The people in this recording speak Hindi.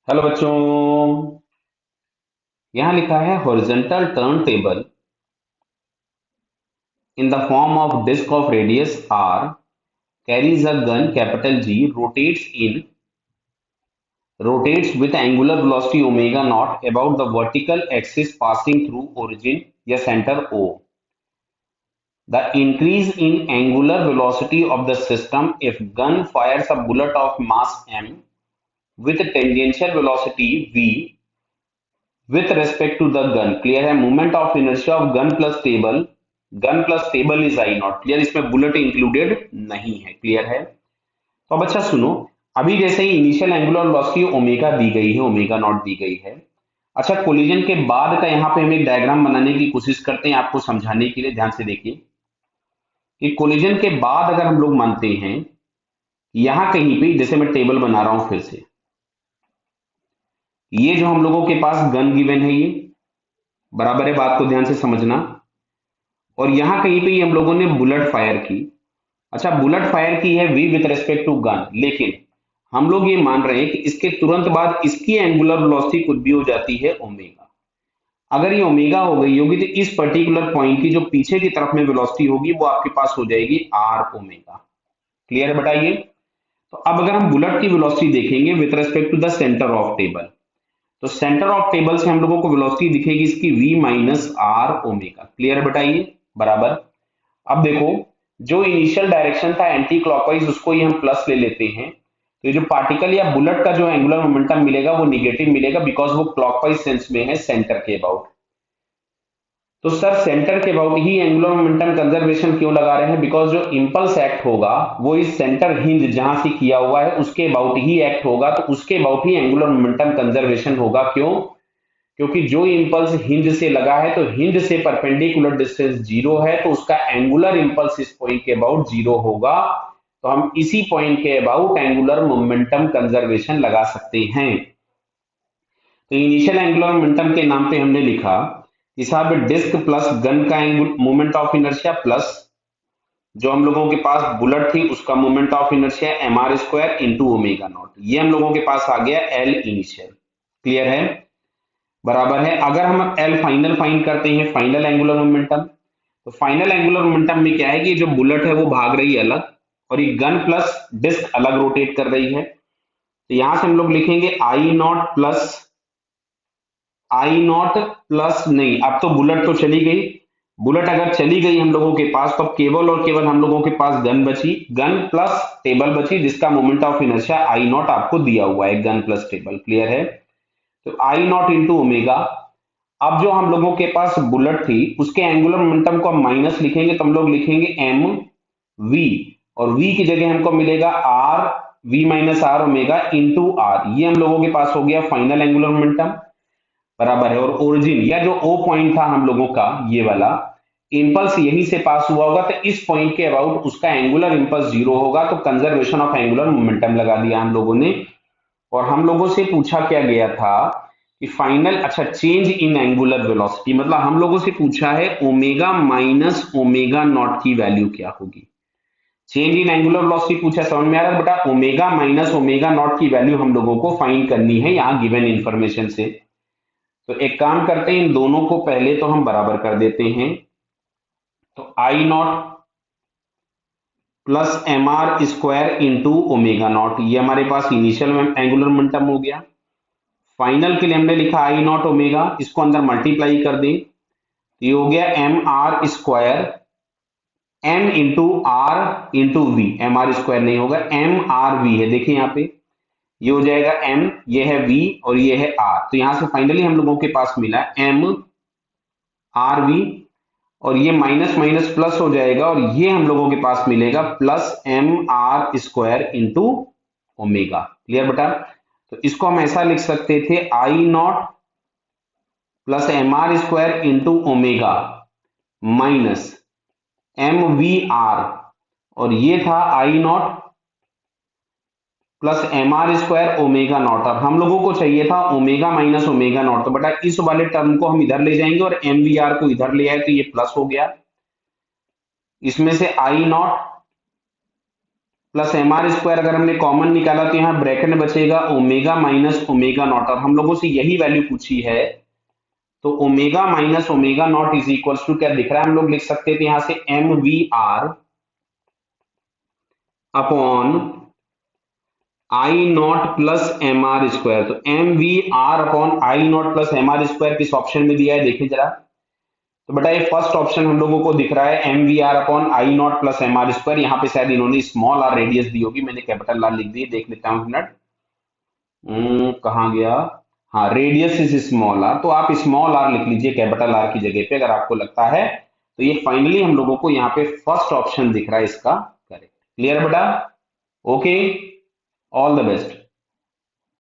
हेलो बच्चों। यहाँ लिखा है horizontal turntable in the form of disc of radius r carries a gun capital G rotates with angular velocity omega naught about the vertical axis passing through origin या center O. The increase in angular velocity of the system if gun fires a bullet of mass m with tangential velocity v with respect to the gun clear है। Moment of inertia of gun plus table is I naught clear. इसमें बुलेट इंक्लूडेड नहीं है। क्लियर है। तो अब अच्छा सुनो, अभी जैसे ही इनिशियल एंगुलर वेलोसिटी ओमेगा दी गई है, ओमेगा नॉट दी गई है। अच्छा, कोलिजन के बाद का यहाँ पे हम एक डायग्राम बनाने की कोशिश करते हैं आपको समझाने के लिए। ध्यान से देखिए कि कोलिजन के बाद अगर हम लोग मानते हैं यहाँ कहीं पे, जैसे मैं टेबल बना रहा हूं फिर से, ये जो हम लोगों के पास गन गिवन है, ये बराबर है, बात को ध्यान से समझना। और यहां कहीं पे हम लोगों ने बुलेट फायर की। अच्छा, बुलेट फायर की है v with respect to gun, लेकिन हम लोग ये मान रहे हैं कि इसके तुरंत बाद इसकी एंगुलर वेलोसिटी कुछ भी हो जाती है ओमेगा। अगर ये ओमेगा हो गई होगी तो इस पर्टिकुलर पॉइंट की जो पीछे की तरफ में वेलोसिटी होगी वो आपके पास हो जाएगी आर ओमेगा। क्लियर है, बताइए। तो अब अगर हम बुलेट की वेलोसिटी देखेंगे with respect to the centre of table, तो सेंटर ऑफ टेबल से हम लोगों को वेलोसिटी दिखेगी इसकी v minus r omega. Clear है, बताइए, बराबर। अब देखो, जो इनिशियल डायरेक्शन था एंटी क्लॉकवाइज, उसको ही हम प्लस ले लेते हैं, तो ये जो पार्टिकल या बुलेट का जो एंगुलर मोमेंटम मिलेगा वो निगेटिव मिलेगा, बिकॉज वो क्लॉकवाइज सेंस में है, सेंटर के अबाउट। तो सर सेंटर के about he angular momentum conservation क्यों लगा रहे हैं? बिकॉज जो इंपल्स एक्ट होगा वो इस सेंटर हिंज जहां से किया हुआ है उसके अबाउट ही एक्ट होगा, तो उसके about he angular momentum conservation होगा। क्यों? क्योंकि जो इंपल्स हिंज से लगा है तो हिंज से परपेंडिकुलर डिस्टेंस जीरो है, तो उसका एंगुलर इंपल्स इस पॉइंट के अबाउट जीरो होगा। तो हम इसी पॉइंट के अबाउट एंगुलर मोमेंटम कंजर्वेशन लगा सकते हैं। तो इनिशियल एंगुलर मोमेंटम के नाम पे हमने लिखा कि साहब डिस्क प्लस गन का मोमेंट ऑफ इनर्शिया प्लस जो हम लोगों के पास बुलेट थी उसका moment of inertia m are square into omega naught, ये हम लोगों के पास आ गया एल इनिशियल। क्लियर है, बराबर है। अगर हम एल फाइनल फाइंड करते हैं, फाइनल एंगुलर मोमेंटम, तो फाइनल एंगुलर मोमेंटम में क्या है कि जो बुलेट है वो भाग रही है अलग और ये गन प्लस डिस्क अलग रोटेट कर रही है। तो यहां से हम लोग लिखेंगे आई नॉट प्लस नहीं, अब तो बुलेट तो चली गई। बुलेट अगर चली गई हम लोगों के पास तो अब केवल और केवल हम लोगों के पास गन बची, गन प्लस टेबल बची, जिसका moment of inertia I not आपको दिया हुआ है, गन प्लस टेबल। क्लियर है। तो आई नॉट इंटू ओमेगा। अब जो हम लोगों के पास बुलेट थी उसके एंगुलर मोमेंटम को हम माइनस लिखेंगे, तो हम लोग लिखेंगे एम वी, और वी की जगह हमको मिलेगा r, v minus r omega into r. ये हम लोगों के पास हो गया फाइनल एंगुलर मोमेंटम, बराबर है। और ओरिजिन या जो ओ पॉइंट था हम लोगों का, ये वाला इंपल्स यहीं से पास हुआ होगा, तो इस पॉइंट के अबाउट उसका एंगुलर इंपल्स जीरो होगा, तो कंजर्वेशन ऑफ एंगुलर मोमेंटम लगा दिया हम लोगों ने। और हम लोगों से पूछा क्या गया था कि फाइनल, अच्छा, चेंज इन एंगुलर वेलोसिटी, मतलब हम लोगों से पूछा है ओमेगा माइनस ओमेगा नॉट की वैल्यू क्या होगी। चेंज इन एंगुलर वेलोसिटी पूछा, समझ में आ रहा है बेटा? ओमेगा माइनस ओमेगा नॉट की वैल्यू हम लोगों को फाइंड करनी है यहाँ गिवन इंफॉर्मेशन से। तो एक काम करते हैं, इन दोनों को पहले तो हम बराबर कर देते हैं। तो I naught plus M R square into omega naught, ये हमारे पास इनिशियल एंगुलर मोमेंटम हो गया। फाइनल के लिए हमने लिखा आई नॉट ओमेगा, इसको अंदर मल्टीप्लाई कर दें तो ये हो गया m are square, m into r into v, m are square नहीं होगा, एम आर वी है, देखिए यहाँ पे ये हो जाएगा एम, ये है वी और ये है आर। तो यहां से फाइनली हम लोगों के पास मिला एम आर वी, और ये माइनस माइनस प्लस हो जाएगा और ये हम लोगों के पास मिलेगा plus M R square into omega. Clear बेटा? तो इसको हम ऐसा लिख सकते थे I naught plus M R square into omega minus M we R, और ये था I naught plus M R square omega naught. अब हम लोगों को चाहिए था ओमेगा माइनस ओमेगा नॉट, तो बेटा इस वाले टर्म को हम इधर ले जाएंगे और एम वी आर को इधर ले आए तो ये प्लस हो गया। इसमें से I naught plus M R square अगर हमने कॉमन निकाला तो यहाँ ब्रैकेट में बचेगा ओमेगा माइनस ओमेगा नॉट, और हम लोगों से यही वैल्यू पूछी है। तो omega minus omega naught is equal to क्या दिख रहा है, हम लोग लिख सकते थे यहां से M we are upon I naught plus M R square. तो M we are upon I naught plus M R square किस ऑप्शन में दिया है देखिए जरा। तो बेटा ये फर्स्ट ऑप्शन हम लोगों को दिख रहा है m we are upon I naught plus M R square. यहाँ पे शायद इन्होंने स्मॉल आर रेडियस दी होगी, मैंने कैपिटल आर लिख दी, देख लेता हूँ मिनट। कहाँ गया, हाँ रेडियस इज स्मॉल आर, तो आप स्मॉल आर लिख लीजिए कैपिटल आर की जगह पे अगर आपको लगता है। तो ये फाइनली हम लोगों को यहाँ पे फर्स्ट ऑप्शन दिख रहा है इसका करेक्ट। क्लियर बेटा, ओके, ऑल द बेस्ट।